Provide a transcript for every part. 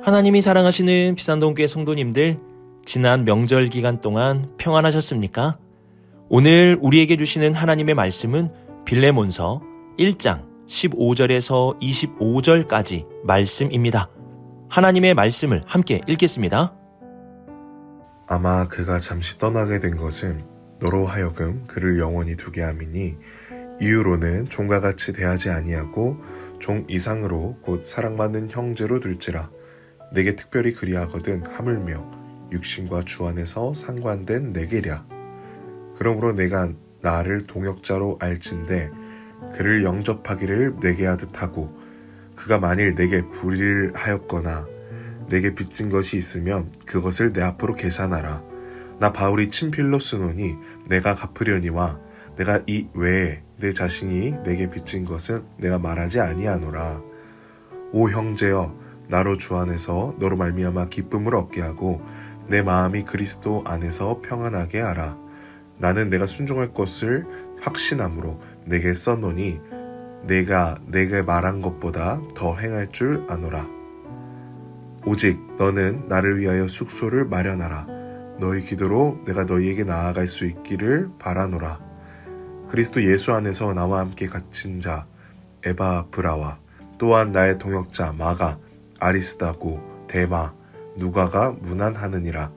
하나님이 사랑하시는 비산동교회 성도님들, 지난 명절 기간 동안 평안하셨습니까? 오늘 우리에게 주시는 하나님의 말씀은 빌레몬서 1장 15절에서 25절까지 말씀입니다. 하나님의 말씀을 함께 읽겠습니다. 아마 그가 잠시 떠나게 된 것은 너로 하여금 그를 영원히 두게 함이니 이후로는 종과 같이 대하지 아니하고 종 이상으로 곧 사랑받는 형제로 둘지라. 내게 특별히 그리하거든 하물며 육신과 주 안에서 상관된 내게랴. 그러므로 내가 나를 동역자로 알진대 그를 영접하기를 내게 하듯 하고, 그가 만일 내게 불의를 하였거나 내게 빚진 것이 있으면 그것을 내 앞으로 계산하라. 나 바울이 친필로 쓰노니 내가 갚으려니와 내가 이 외에 내 자신이 내게 빚진 것은 내가 말하지 아니하노라. 오 형제여, 나로 주 안에서 너로 말미암아 기쁨을 얻게 하고 내 마음이 그리스도 안에서 평안하게 하라. 나는 내가 순종할 것을 확신함으로 내게 써노니 내가 내게 말한 것보다 더 행할 줄 아노라. 오직 너는 나를 위하여 숙소를 마련하라. 너희 기도로 내가 너희에게 나아갈 수 있기를 바라노라. 그리스도 예수 안에서 나와 함께 갇힌 자 에바브라와 또한 나의 동역자 마가, 아리스다고, 데마, 누가가 문안하느니라.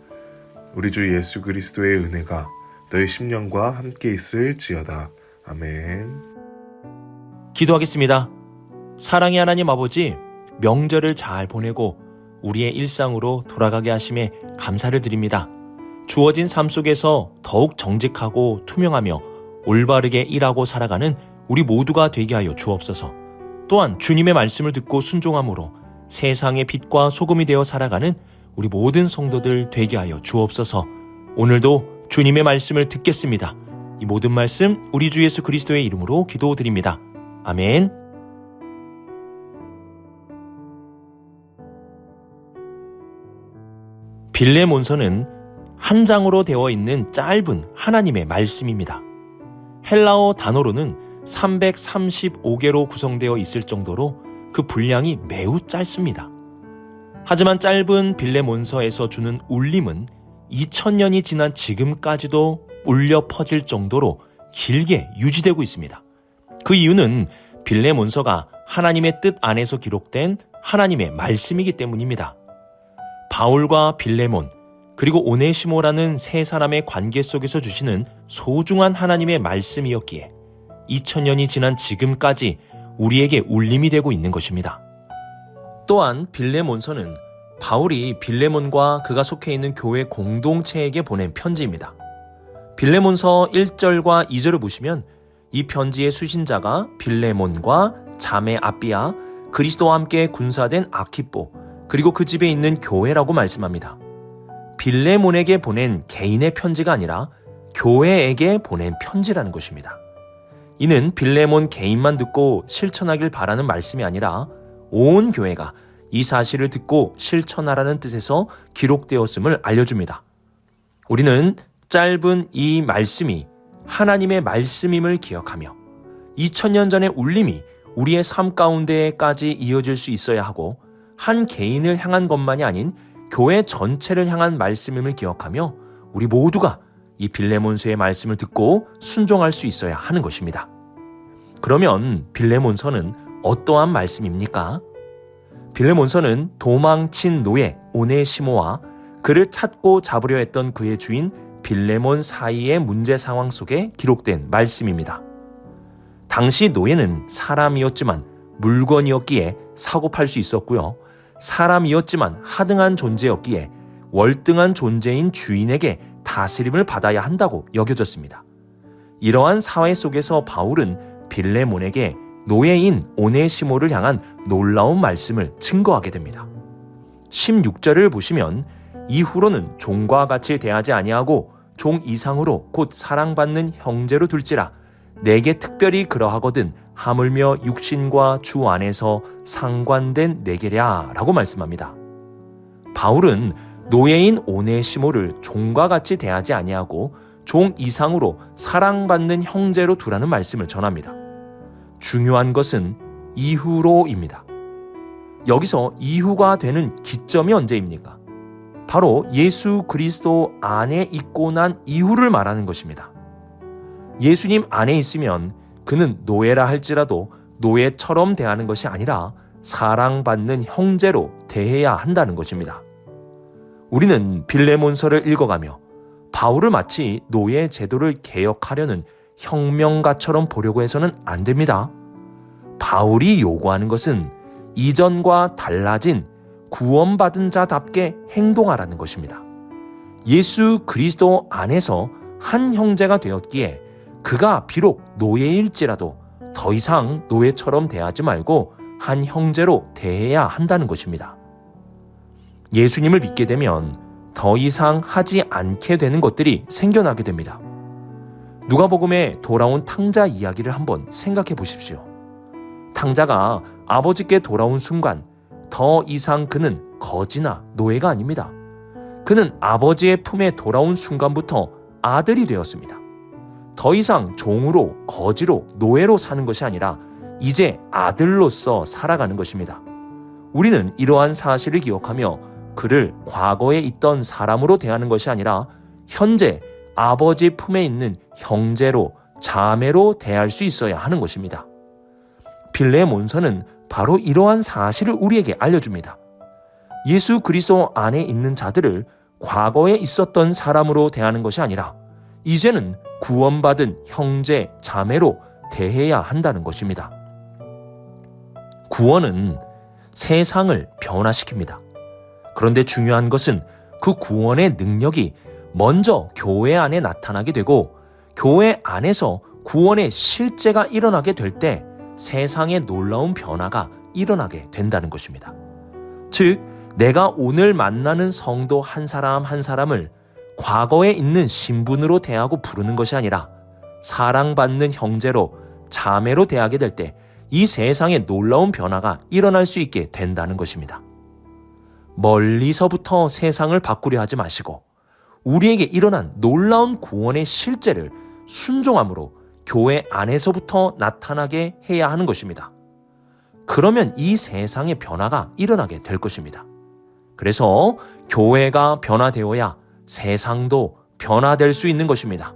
우리 주 예수 그리스도의 은혜가 너희 심령과 함께 있을지어다. 아멘. 기도하겠습니다. 사랑의 하나님 아버지, 명절을 잘 보내고 우리의 일상으로 돌아가게 하심에 감사를 드립니다. 주어진 삶 속에서 더욱 정직하고 투명하며 올바르게 일하고 살아가는 우리 모두가 되게 하여 주옵소서. 또한 주님의 말씀을 듣고 순종함으로 세상의 빛과 소금이 되어 살아가는 우리 모든 성도들 되게 하여 주옵소서. 오늘도 주님의 말씀을 듣겠습니다. 이 모든 말씀 우리 주 예수 그리스도의 이름으로 기도드립니다. 아멘. 빌레몬서는 한 장으로 되어 있는 짧은 하나님의 말씀입니다. 헬라어 단어로는 335개로 구성되어 있을 정도로 그 분량이 매우 짧습니다. 하지만 짧은 빌레몬서에서 주는 울림은 2000년이 지난 지금까지도 울려 퍼질 정도로 길게 유지되고 있습니다. 그 이유는 빌레몬서가 하나님의 뜻 안에서 기록된 하나님의 말씀이기 때문입니다. 바울과 빌레몬, 그리고 오네시모라는 세 사람의 관계 속에서 주시는 소중한 하나님의 말씀이었기에 2000년이 지난 지금까지 우리에게 울림이 되고 있는 것입니다. 또한 빌레몬서는 바울이 빌레몬과 그가 속해 있는 교회 공동체에게 보낸 편지입니다. 빌레몬서 1절과 2절을 보시면 이 편지의 수신자가 빌레몬과 자매 아비아, 그리스도와 함께 군사된 아키뽀, 그리고 그 집에 있는 교회라고 말씀합니다. 빌레몬에게 보낸 개인의 편지가 아니라 교회에게 보낸 편지라는 것입니다. 이는 빌레몬 개인만 듣고 실천하길 바라는 말씀이 아니라 온 교회가 이 사실을 듣고 실천하라는 뜻에서 기록되었음을 알려줍니다. 우리는 짧은 이 말씀이 하나님의 말씀임을 기억하며 2000년 전의 울림이 우리의 삶 가운데까지 이어질 수 있어야 하고, 한 개인을 향한 것만이 아닌 교회 전체를 향한 말씀임을 기억하며 우리 모두가 이 빌레몬서의 말씀을 듣고 순종할 수 있어야 하는 것입니다. 그러면 빌레몬서는 어떠한 말씀입니까? 빌레몬서는 도망친 노예 오네시모와 그를 찾고 잡으려 했던 그의 주인 빌레몬 사이의 문제 상황 속에 기록된 말씀입니다. 당시 노예는 사람이었지만 물건이었기에 사고팔 수 있었고요. 사람이었지만 하등한 존재였기에 월등한 존재인 주인에게 다스림을 받아야 한다고 여겨졌습니다. 이러한 사회 속에서 바울은 빌레몬에게 노예인 오네시모를 향한 놀라운 말씀을 증거하게 됩니다. 16절을 보시면 이후로는 종과 같이 대하지 아니하고 종 이상으로 곧 사랑받는 형제로 둘지라. 내게 특별히 그러하거든 하물며 육신과 주 안에서 상관된 내게랴 라고 말씀합니다. 바울은 노예인 오네시모를 종과 같이 대하지 아니하고 종 이상으로 사랑받는 형제로 두라는 말씀을 전합니다. 중요한 것은 이후로입니다. 여기서 이후가 되는 기점이 언제입니까? 바로 예수 그리스도 안에 있고 난 이후를 말하는 것입니다. 예수님 안에 있으면 그는 노예라 할지라도 노예처럼 대하는 것이 아니라 사랑받는 형제로 대해야 한다는 것입니다. 우리는 빌레몬서를 읽어가며 바울을 마치 노예 제도를 개혁하려는 혁명가처럼 보려고 해서는 안 됩니다. 바울이 요구하는 것은 이전과 달라진 구원받은 자답게 행동하라는 것입니다. 예수 그리스도 안에서 한 형제가 되었기에 그가 비록 노예일지라도 더 이상 노예처럼 대하지 말고 한 형제로 대해야 한다는 것입니다. 예수님을 믿게 되면 더 이상 하지 않게 되는 것들이 생겨나게 됩니다. 누가복음에 돌아온 탕자 이야기를 한번 생각해 보십시오. 탕자가 아버지께 돌아온 순간 더 이상 그는 거지나 노예가 아닙니다. 그는 아버지의 품에 돌아온 순간부터 아들이 되었습니다. 더 이상 종으로, 거지로, 노예로 사는 것이 아니라 이제 아들로서 살아가는 것입니다. 우리는 이러한 사실을 기억하며 그를 과거에 있던 사람으로 대하는 것이 아니라 현재 아버지 품에 있는 형제로, 자매로 대할 수 있어야 하는 것입니다. 빌레몬서는 바로 이러한 사실을 우리에게 알려줍니다. 예수 그리스도 안에 있는 자들을 과거에 있었던 사람으로 대하는 것이 아니라 이제는 구원받은 형제, 자매로 대해야 한다는 것입니다. 구원은 세상을 변화시킵니다. 그런데 중요한 것은 그 구원의 능력이 먼저 교회 안에 나타나게 되고 교회 안에서 구원의 실제가 일어나게 될 때 세상에 놀라운 변화가 일어나게 된다는 것입니다. 즉, 내가 오늘 만나는 성도 한 사람 한 사람을 과거에 있는 신분으로 대하고 부르는 것이 아니라 사랑받는 형제로, 자매로 대하게 될 때 이 세상에 놀라운 변화가 일어날 수 있게 된다는 것입니다. 멀리서부터 세상을 바꾸려 하지 마시고 우리에게 일어난 놀라운 구원의 실제를 순종함으로 교회 안에서부터 나타나게 해야 하는 것입니다. 그러면 이 세상의 변화가 일어나게 될 것입니다. 그래서 교회가 변화되어야 세상도 변화될 수 있는 것입니다.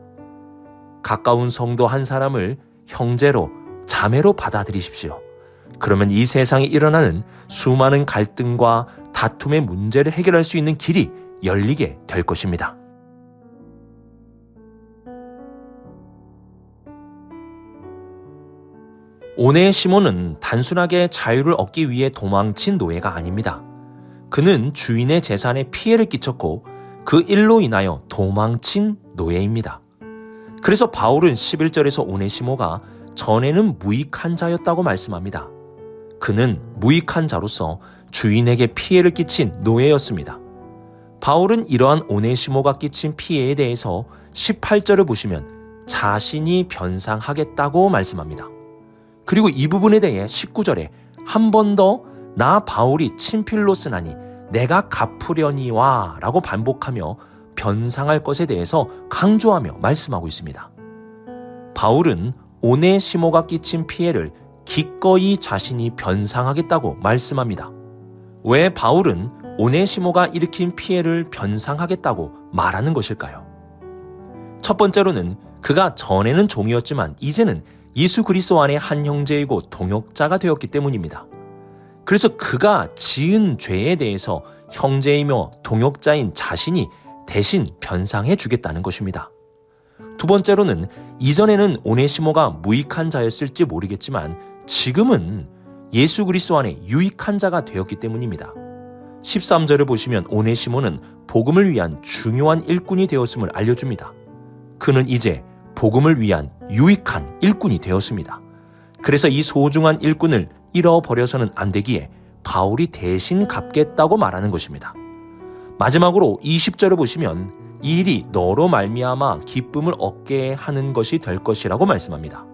가까운 성도 한 사람을 형제로, 자매로 받아들이십시오. 그러면 이 세상에 일어나는 수많은 갈등과 다툼의 문제를 해결할 수 있는 길이 열리게 될 것입니다. 오네시모는 단순하게 자유를 얻기 위해 도망친 노예가 아닙니다. 그는 주인의 재산에 피해를 끼쳤고 그 일로 인하여 도망친 노예입니다. 그래서 바울은 11절에서 오네시모가 전에는 무익한 자였다고 말씀합니다. 그는 무익한 자로서 주인에게 피해를 끼친 노예였습니다. 바울은 이러한 오네시모가 끼친 피해에 대해서 18절을 보시면 자신이 변상하겠다고 말씀합니다. 그리고 이 부분에 대해 19절에 한 번 더 나 바울이 친필로 쓰나니 내가 갚으려니와 라고 반복하며 변상할 것에 대해서 강조하며 말씀하고 있습니다. 바울은 오네시모가 끼친 피해를 기꺼이 자신이 변상하겠다고 말씀합니다. 왜 바울은 오네시모가 일으킨 피해를 변상하겠다고 말하는 것일까요? 첫 번째로는 그가 전에는 종이었지만 이제는 예수 그리스도 안에 한 형제이고 동역자가 되었기 때문입니다. 그래서 그가 지은 죄에 대해서 형제이며 동역자인 자신이 대신 변상해 주겠다는 것입니다. 두 번째로는 이전에는 오네시모가 무익한 자였을지 모르겠지만 지금은 예수 그리스도 안에 유익한 자가 되었기 때문입니다. 13절을 보시면 오네시모는 복음을 위한 중요한 일꾼이 되었음을 알려줍니다. 그는 이제 복음을 위한 유익한 일꾼이 되었습니다. 그래서 이 소중한 일꾼을 잃어버려서는 안 되기에 바울이 대신 갚겠다고 말하는 것입니다. 마지막으로 20절을 보시면 이 일이 너로 말미암아 기쁨을 얻게 하는 것이 될 것이라고 말씀합니다.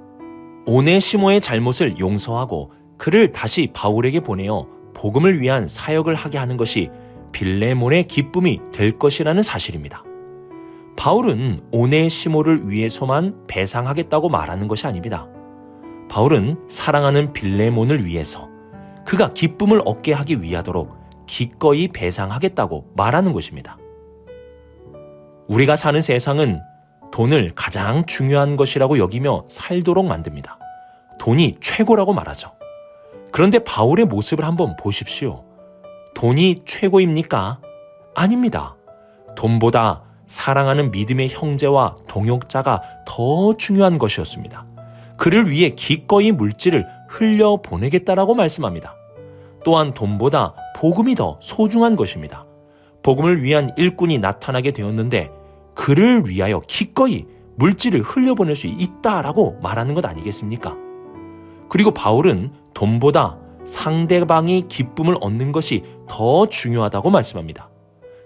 오네시모의 잘못을 용서하고 그를 다시 바울에게 보내어 복음을 위한 사역을 하게 하는 것이 빌레몬의 기쁨이 될 것이라는 사실입니다. 바울은 오네시모를 위해서만 배상하겠다고 말하는 것이 아닙니다. 바울은 사랑하는 빌레몬을 위해서 그가 기쁨을 얻게 하기 위하도록 기꺼이 배상하겠다고 말하는 것입니다. 우리가 사는 세상은 돈을 가장 중요한 것이라고 여기며 살도록 만듭니다. 돈이 최고라고 말하죠. 그런데 바울의 모습을 한번 보십시오. 돈이 최고입니까? 아닙니다. 돈보다 사랑하는 믿음의 형제와 동역자가 더 중요한 것이었습니다. 그를 위해 기꺼이 물질을 흘려보내겠다라고 말씀합니다. 또한 돈보다 복음이 더 소중한 것입니다. 복음을 위한 일꾼이 나타나게 되었는데 그를 위하여 기꺼이 물질을 흘려보낼 수 있다라고 말하는 것 아니겠습니까? 그리고 바울은 돈보다 상대방이 기쁨을 얻는 것이 더 중요하다고 말씀합니다.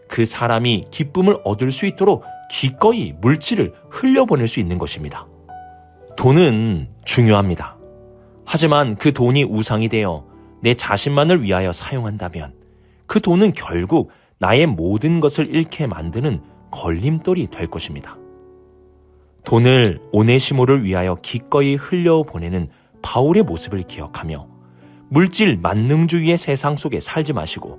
그 사람이 기쁨을 얻을 수 있도록 기꺼이 물질을 흘려보낼 수 있는 것입니다. 돈은 중요합니다. 하지만 그 돈이 우상이 되어 내 자신만을 위하여 사용한다면 그 돈은 결국 나의 모든 것을 잃게 만드는 걸림돌이 될 것입니다. 돈을 오네시모를 위하여 기꺼이 흘려보내는 바울의 모습을 기억하며 물질 만능주의의 세상 속에 살지 마시고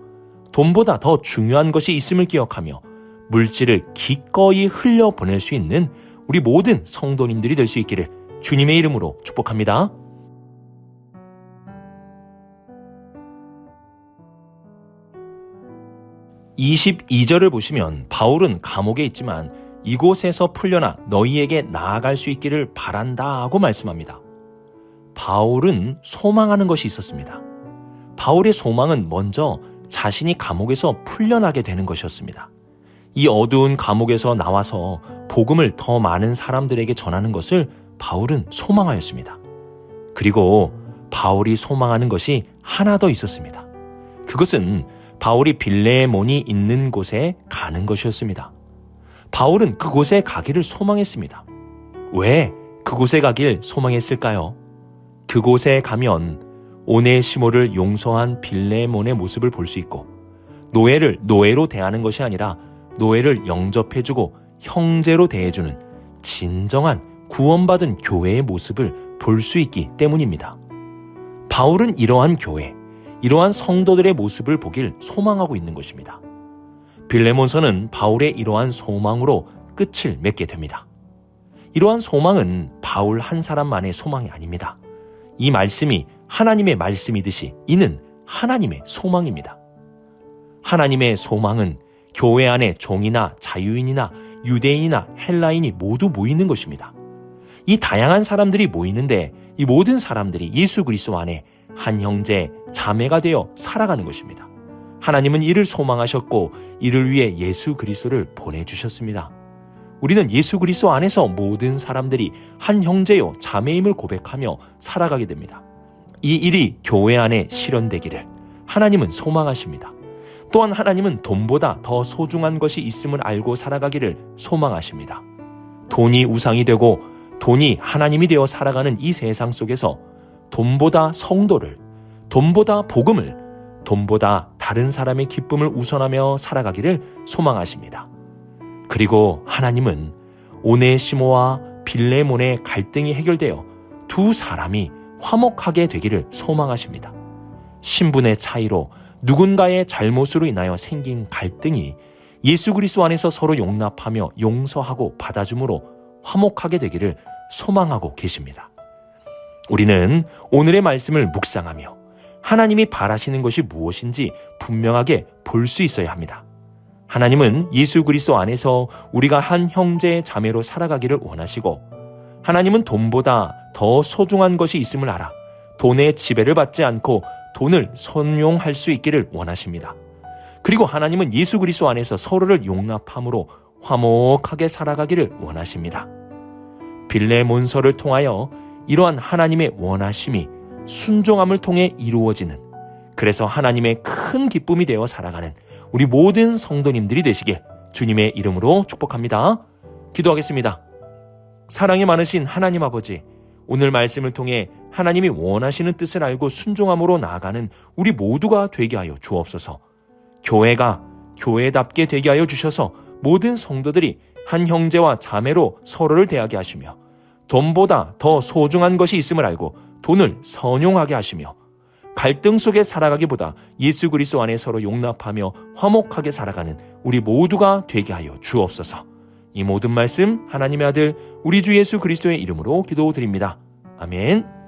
돈보다 더 중요한 것이 있음을 기억하며 물질을 기꺼이 흘려보낼 수 있는 우리 모든 성도님들이 될 수 있기를 주님의 이름으로 축복합니다. (22절을) 보시면 바울은 감옥에 있지만 이곳에서 풀려나 너희에게 나아갈 수 있기를 바란다 하고 말씀합니다. 바울은 소망하는 것이 있었습니다. 바울의 소망은 먼저 자신이 감옥에서 풀려나게 되는 것이었습니다. 이 어두운 감옥에서 나와서 복음을 더 많은 사람들에게 전하는 것을 바울은 소망하였습니다. 그리고 바울이 소망하는 것이 하나 더 있었습니다. 그것은 바울이 빌레몬이 있는 곳에 가는 것이었습니다. 바울은 그곳에 가기를 소망했습니다. 왜 그곳에 가길 소망했을까요? 그곳에 가면 오네시모를 용서한 빌레몬의 모습을 볼 수 있고 노예를 노예로 대하는 것이 아니라 노예를 영접해주고 형제로 대해주는 진정한 구원받은 교회의 모습을 볼 수 있기 때문입니다. 바울은 이러한 교회, 이러한 성도들의 모습을 보길 소망하고 있는 것입니다. 빌레몬서는 바울의 이러한 소망으로 끝을 맺게 됩니다. 이러한 소망은 바울 한 사람만의 소망이 아닙니다. 이 말씀이 하나님의 말씀이듯이 이는 하나님의 소망입니다. 하나님의 소망은 교회 안에 종이나 자유인이나 유대인이나 헬라인이 모두 모이는 것입니다. 이 다양한 사람들이 모이는데 이 모든 사람들이 예수 그리스도 안에 한 형제, 자매가 되어 살아가는 것입니다. 하나님은 이를 소망하셨고 이를 위해 예수 그리스도를 보내주셨습니다. 우리는 예수 그리스도 안에서 모든 사람들이 한 형제요 자매임을 고백하며 살아가게 됩니다. 이 일이 교회 안에 실현되기를 하나님은 소망하십니다. 또한 하나님은 돈보다 더 소중한 것이 있음을 알고 살아가기를 소망하십니다. 돈이 우상이 되고 돈이 하나님이 되어 살아가는 이 세상 속에서 돈보다 성도를, 돈보다 복음을, 돈보다 다른 사람의 기쁨을 우선하며 살아가기를 소망하십니다. 그리고 하나님은 오네시모와 빌레몬의 갈등이 해결되어 두 사람이 화목하게 되기를 소망하십니다. 신분의 차이로 누군가의 잘못으로 인하여 생긴 갈등이 예수 그리스도 안에서 서로 용납하며 용서하고 받아줌으로 화목하게 되기를 소망하고 계십니다. 우리는 오늘의 말씀을 묵상하며 하나님이 바라시는 것이 무엇인지 분명하게 볼 수 있어야 합니다. 하나님은 예수 그리스도 안에서 우리가 한 형제 자매로 살아가기를 원하시고 하나님은 돈보다 더 소중한 것이 있음을 알아 돈의 지배를 받지 않고 돈을 선용할 수 있기를 원하십니다. 그리고 하나님은 예수 그리스도 안에서 서로를 용납함으로 화목하게 살아가기를 원하십니다. 빌레몬서를 통하여 이러한 하나님의 원하심이 순종함을 통해 이루어지는, 그래서 하나님의 큰 기쁨이 되어 살아가는 우리 모든 성도님들이 되시길 주님의 이름으로 축복합니다. 기도하겠습니다. 사랑이 많으신 하나님 아버지, 오늘 말씀을 통해 하나님이 원하시는 뜻을 알고 순종함으로 나아가는 우리 모두가 되게 하여 주옵소서. 교회가 교회답게 되게 하여 주셔서 모든 성도들이 한 형제와 자매로 서로를 대하게 하시며 돈보다 더 소중한 것이 있음을 알고 돈을 선용하게 하시며 갈등 속에 살아가기보다 예수 그리스도 안에 서로 용납하며 화목하게 살아가는 우리 모두가 되게 하여 주옵소서. 이 모든 말씀 하나님의 아들 우리 주 예수 그리스도의 이름으로 기도드립니다. 아멘.